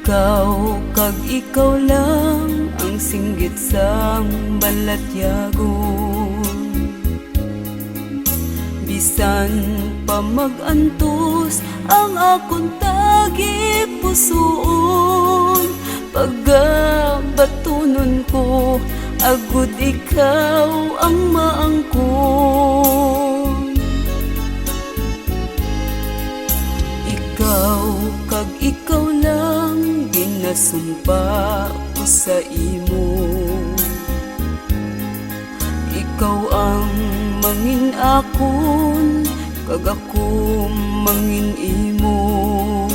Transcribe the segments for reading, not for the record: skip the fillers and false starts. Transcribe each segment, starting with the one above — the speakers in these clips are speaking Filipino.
Ikaw kag ikaw lang ang singgit sang balatyagon. Bisan pa mag-antos ang akong tagi pusoon, pagabatunon ko agud ikaw ang maangkon. Ikaw kag ikaw lang ginasumpa ko sa imo. Ikaw ang mangin akon, kag ako mangin imo.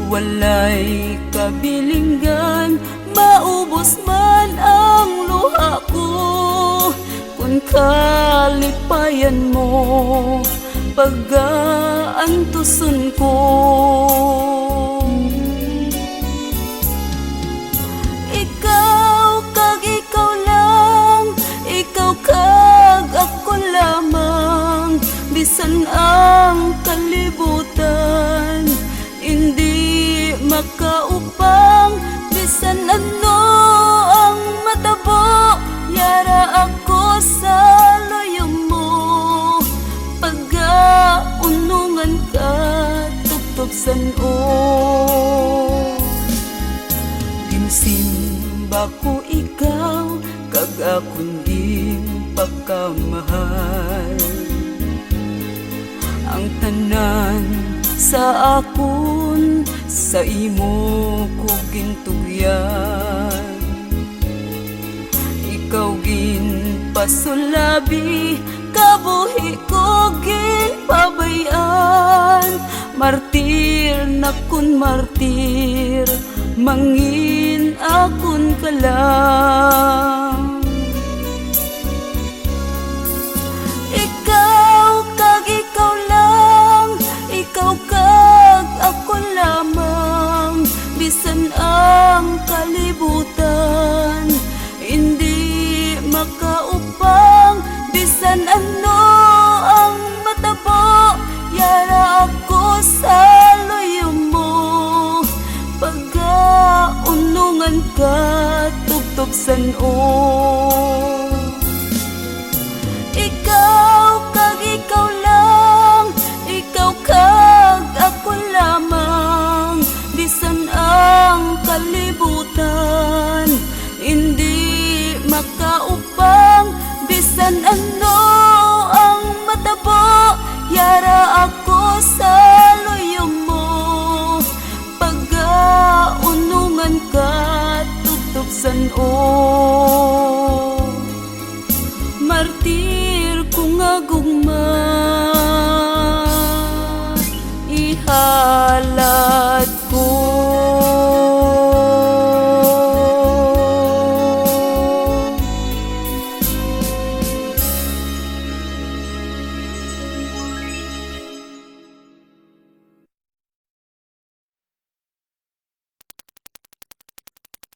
Walay kabilinggan, maubos man ang luha ko, kung kalipayan mo pag-aantuson ko. Ikaw kag ikaw lang, ikaw kag ako lamang, bisan ang kalibutan hindi makaupang. Bisan ano ang matabo, yara ako sa loyo mo. Pag-aunungan ka tubtob san-o. Ginsimba ko ikaw, kag akong pagkamahal. Ang tanan sa akon, sa imo ko gintugyan. Ikaw ginpasulabi, kabuhi ko ginpabayan. Martir na kun martir, mangin akon ka lang. Ikaw kag ikaw lang, ikaw kag ako lamang, bisan ang kalibutan hindi makaupang. Bisan ano ang matabo, yara ako sa loyo mo. Pag-aunungan ka tubtob san-o. Ikaw kag ikaw lang, ikaw kag ako lamang, bisan ang kalibutan hindi makaupang. Bisan ano ang matabo, yara ako sa loyo mo. Pag-aunungan ka tubtob san-o. Martir ko nga gugma.